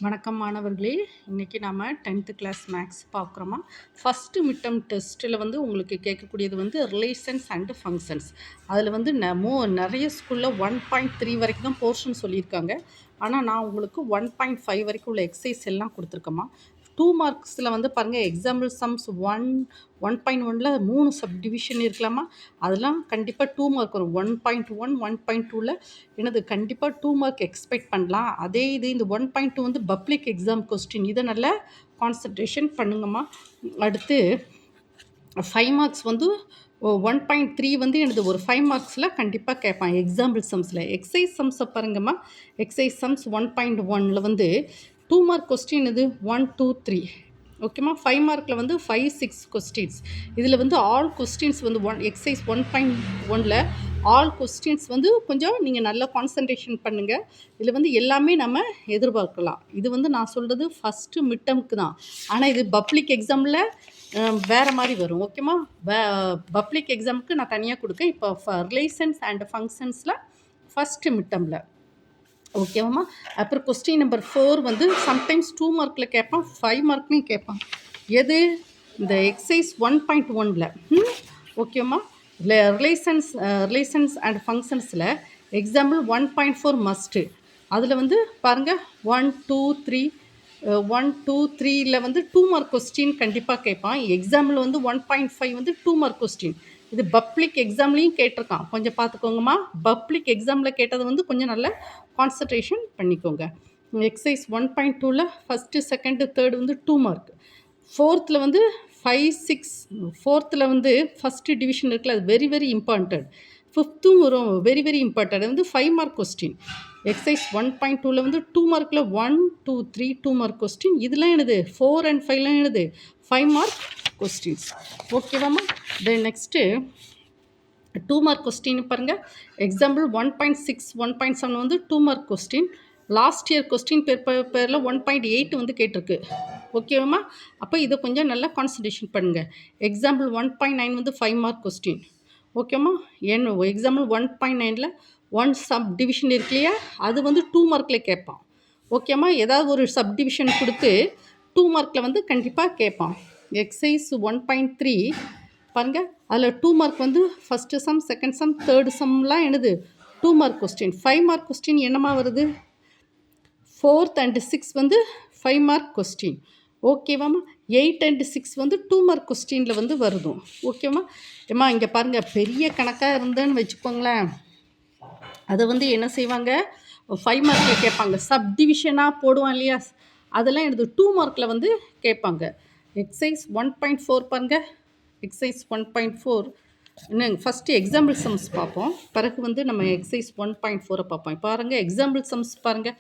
வணக்கம் மாணவர்களே. இன்றைக்கி நாம் 10th கிளாஸ் மேக்ஸ் பார்க்குறோமா. ஃபஸ்ட்டு மிட்டம் டெஸ்ட்டில் வந்து உங்களுக்கு கேட்கக்கூடியது வந்து ரிலேஷன்ஸ் அண்டு ஃபங்க்ஷன்ஸ். அதில் வந்து நிறைய ஸ்கூலில் 1.3 வரைக்கும் தான் போர்ஷன் சொல்லியிருக்காங்க. ஆனால் நான் உங்களுக்கு 1.5 வரைக்கும் உள்ள எக்ஸசைஸ் எல்லாம் கொடுத்துருக்கேம்மா. 2 மார்க்ஸில் வந்து பாருங்கள், எக்ஸாம்பிள் சம்ஸ் 1.1ல் 3 சப்டிவிஷன் இருக்கலாமா. அதெல்லாம் கண்டிப்பாக 2 மார்க் வரும். 1.1 1.2ல் எனது கண்டிப்பாக 2 மார்க் எக்ஸ்பெக்ட் பண்ணலாம். அதே இது இந்த 1.2 வந்து பப்ளிக் எக்ஸாம் கொஸ்டின். இதை நல்லா கான்சன்ட்ரேஷன் பண்ணுங்கம்மா. அடுத்து 5 மார்க்ஸ் வந்து 1.3 வந்து எனது ஒரு 5 மார்க்ஸில் கண்டிப்பாக கேட்பான் எக்ஸாம்பிள் சம்ஸில். எக்ஸசைஸ் சம்ஸை பாருங்கம்மா. எக்ஸசைஸ் சம்ஸ் 1.1ல் வந்து 2 மார்க் கொஸ்டின் இது 1 2 3 ஓகேம்மா. 5 மார்க்கில் வந்து 5 6 கொஸ்டின்ஸ். இதில் வந்து ஆல் கொஸ்டின்ஸ் வந்து எக்ஸசைஸ் 1.1ல் ஆல் கொஸ்டின்ஸ் வந்து கொஞ்சம் நீங்கள் நல்லா கான்சன்ட்ரேஷன் பண்ணுங்கள். இதில் வந்து எல்லாமே நம்ம எதிர்பார்க்கலாம். இது வந்து நான் சொல்கிறது ஃபஸ்ட்டு மிட்டம்க்கு தான். ஆனால் இது பப்ளிக் எக்ஸாமில் வேறு மாதிரி வரும். ஓகேம்மா. பப்ளிக் எக்ஸாமுக்கு நான் தனியாக கொடுக்கேன். இப்போ ரிலேஷன்ஸ் அண்ட் ஃபங்க்ஷன்ஸில் ஃபஸ்ட்டு மிட்டமில் ஓகேவாம்மா. அப்புறம் கொஸ்டின் நம்பர் 4 வந்து சம்டைம்ஸ் 2 மார்க்கில் கேட்பான், 5 மார்க்லையும் கேட்பான். எது? இந்த எக்ஸசைஸ் 1.1ல். ஓகேம்மா. ரிலேஷன்ஸ் அண்ட் ஃபங்க்ஷன்ஸில் எக்ஸாம்பிள் 1.4 மஸ்ட்டு. அதில் வந்து பாருங்கள் 1 2 3 1 2 3ல் வந்து 2 மார்க் கொஸ்டின் கண்டிப்பாக கேட்பான். எக்ஸாம்பிள் வந்து 1.5 வந்து 2 மார்க் கொஸ்டின். இது பப்ளிக் எக்ஸாம்லேயும் கேட்டிருக்கான். கொஞ்சம் பார்த்துக்கோங்கம்மா. பப்ளிக் எக்ஸாமில் கேட்டது வந்து கொஞ்சம் நல்ல கான்சன்ட்ரேஷன் பண்ணிக்கோங்க. எக்ஸசைஸ் 1.2ல் ஃபஸ்ட்டு செகண்டு தேர்டு வந்து 2 மார்க். 4th வந்து 5 6. 4th வந்து ஃபஸ்ட்டு டிவிஷன் இருக்குல்ல, அது வெரி வெரி இம்பார்ட்டன்ட். 5th வரும், வெரி வெரி இம்பார்ட்டன்ட். அது வந்து 5 மார்க் கொஸ்டின். எக்ஸசைஸ் 1.2ல் வந்து 2 மார்க்கில் 1 2 3 2 மார்க் கொஸ்டின். இதெல்லாம் என்னது 4 and 5லாம் என்னது 5 மார்க் கொஸ்டின்ஸ். ஓகேவாம்மா. தென் நெக்ஸ்ட்டு 2 மார்க் கொஸ்டின் பாருங்கள். எக்ஸாம்பிள் 1.6 1.7 வந்து 2 mark question. Last year question பேரில் 1.8 வந்து கேட்டிருக்கு. ஓகேவாம்மா. அப்போ இதை கொஞ்சம் நல்லா கான்சன்ட்ரேஷன் பண்ணுங்கள். எக்ஸாம்பிள் 1.9 வந்து 5 மார்க் கொஸ்டின். ஓகேம்மா. எக்ஸாம்பிள் 1.9ல் 1 சப் டிவிஷன் இருக்கு இல்லையா, அது வந்து 2 மார்க்கில் கேட்பான். ஓகேம்மா. ஏதாவது ஒரு சப் டிவிஷன் கொடுத்து 2 மார்க்கில் வந்து கண்டிப்பாக கேட்பான். எக்ஸசைஸ் 1.3 பாருங்கள். அதில் 2 மார்க் வந்து first sum, second sum, third சம்லாம் என்னது 2 மார்க் கொஸ்டின். 5 மார்க் கொஸ்டின் என்னமா வருது? 4th and 6 வந்து 5 மார்க் கொஸ்டின். ஓகேவாம்மா. 8 and 6 வந்து 2 மார்க் கொஸ்டினில் வந்து வருதும். ஓகேம்மா. ஏம்மா இங்கே பாருங்கள், பெரிய கணக்காக இருந்தேன்னு வச்சுக்கோங்களேன், அதை வந்து என்ன செய்வாங்க, 5 மார்க்கில் கேட்பாங்க. சப்டிவிஷனாக போடுவான் இல்லையா, அதெல்லாம் எனது 2 மார்க்கில் வந்து கேட்பாங்க. எக்ஸசைஸ் 1.4 பாருங்கள். எக்ஸசைஸ் 1.4 இன்னும் ஃபஸ்ட்டு எக்ஸாம்பிள் சம்ஸ் பார்ப்போம். பிறகு வந்து நம்ம எக்ஸசைஸ் 1.4 பார்ப்போம். பாருங்கள், எக்ஸாம்பிள் சம்ஸ் பாருங்கள்.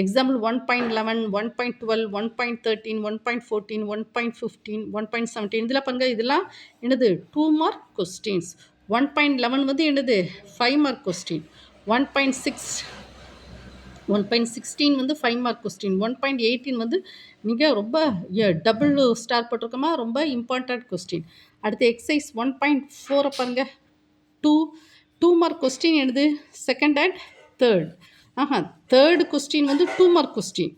எக்ஸாம்பிள் 1.11 1.12 1.13 1.14 1.15 1.17 இதில் பாருங்கள். இதெல்லாம் என்னது 2 மார்க் கொஸ்டின்ஸ். 1.11 வந்து என்னது 5 மார்க் கொஸ்டின். 1.16 வந்து 5 மார்க் கொஸ்டின். 1.18 வந்து நீங்கள் ரொம்ப டபுள் ஸ்டார் போட்டிருக்கோமா, ரொம்ப இம்பார்ட்டண்ட் கொஸ்டின். அடுத்து எக்ஸசைஸ் 1.4 பாருங்கள். 2 மார்க் கொஸ்டின் என்னது second and third. Third question வந்து 2 மார்க் கொஸ்டின்.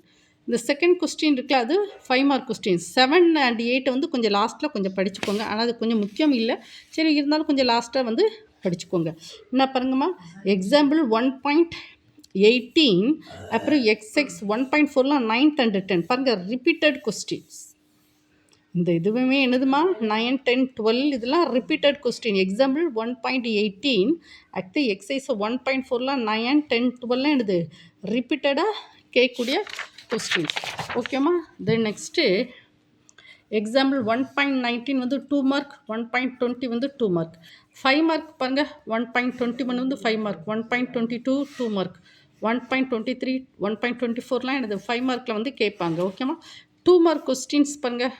இந்த செகண்ட் கொஸ்டின் இருக்குல்ல, அது 5 மார்க் கொஸ்டின். 7 and 8 வந்து கொஞ்சம் லாஸ்ட்டில் கொஞ்சம் படிச்சுக்கோங்க. ஆனால் அது கொஞ்சம் முக்கியம் இல்லை, சரி இருந்தாலும் கொஞ்சம் லாஸ்ட்டாக வந்து படிச்சுக்கோங்க. என்ன பாருங்கம்மா. எக்ஸாம்பிள் 1.18 அப்புறம் எக்ஸசைஸ் 1.4லாம் 9th and 10 பாருங்கள். Repeated questions. இந்த இதுவுமே என்னதுமா 9 10 12 இதெல்லாம் ரிப்பீட்டட் கொஸ்டின். எக்ஸாம்பிள் 1.18 அடுத்து எக்ஸசைஸ் 1.4லாம் 9 10 12லாம் என்னது ரிப்பீட்டடாக கேட்கக்கூடிய கொஸ்டின். ஓகேம்மா. தென் நெக்ஸ்ட்டு எக்ஸாம்பிள் 1.19 வந்து 2 மார்க். 1.20 வந்து 2 மார்க். 5 மார்க் பாருங்கள். 1.21 வந்து 5 மார்க். 1.22 2 மார்க். 1.23 1.24லாம் எனது 5 மார்க்கில் வந்து கேட்பாங்க. ஓகேம்மா. 2 மார்க் கொஸ்டின்ஸ் பாருங்கள்.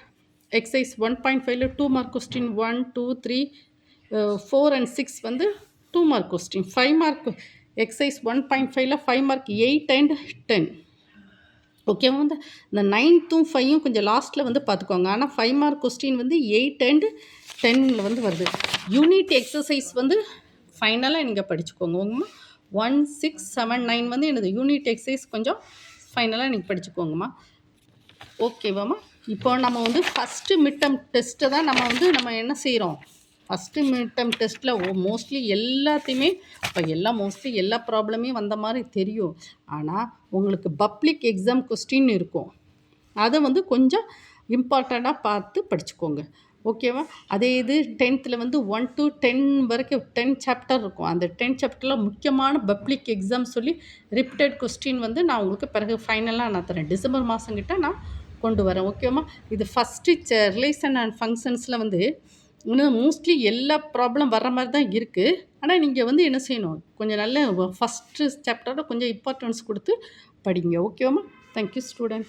எக்ஸசைஸ் 1.5ல் 2 மார்க் கொஸ்டின் 1 2 3 4 and 6 வந்து 2 மார்க் கொஸ்டின். 5 மார்க் எக்ஸசைஸ் 1.5ல் 5 மார்க் 8 and 10. ஓகேவா. வந்து இந்த 9th 5 கொஞ்சம் லாஸ்ட்டில் வந்து பார்த்துக்கோங்க. ஆனால் 5 மார்க் கொஸ்டின் வந்து 8 and 10ல் வந்து வருது. யூனிட் எக்ஸசைஸ் வந்து ஃபைனலாக நீங்கள் படிச்சுக்கோங்க. 1 6 7 9 வந்து எனது யூனிட் எக்ஸசைஸ் கொஞ்சம் ஃபைனலாக நீங்கள் படிச்சுக்கோங்கம்மா. ஓகேவாம்மா? இப்போ நம்ம வந்து ஃபஸ்ட்டு மிட் டெர்ம் டெஸ்ட்டை தான் நம்ம என்ன செய்கிறோம், ஃபஸ்ட்டு மிட் டெர்ம் டெஸ்ட்டில் மோஸ்ட்லி எல்லாத்தையுமே இப்போ மோஸ்ட்லி எல்லா ப்ராப்ளமே வந்த மாதிரி தெரியும். ஆனால் உங்களுக்கு பப்ளிக் எக்ஸாம் கொஸ்டின் இருக்கும். அதை வந்து கொஞ்சம் இம்பார்ட்டண்ட்டாக பார்த்து படிச்சுக்கோங்க. ஓகேவா? அதே இது 10th வந்து 1 to 10 வரைக்கும் 10 சாப்டர் இருக்கும். அந்த 10 சாப்டரில் முக்கியமான பப்ளிக் எக்ஸாம் சொல்லி ரிப்பீட்டட் கொஸ்டின் வந்து நான் உங்களுக்கு பிறகு ஃபைனலாக நான் தரேன். டிசம்பர் மாதங்கிட்ட நான் கொண்டு வரேன். ஓகேவா? இது ஃபஸ்ட்டு ரிலேஷன் அண்ட் ஃபங்க்ஷன்ஸில் வந்து இன்னும் மோஸ்ட்லி எல்லா ப்ராப்ளம் வர்ற மாதிரி தான் இருக்குது. ஆனால் நீங்கள் வந்து என்ன செய்யணும், கொஞ்சம் நல்ல ஃபஸ்ட்டு சாப்டரோட கொஞ்சம் இம்பார்ட்டன்ஸ் கொடுத்து படிங்க. ஓகேவாம்மா? Thank you student.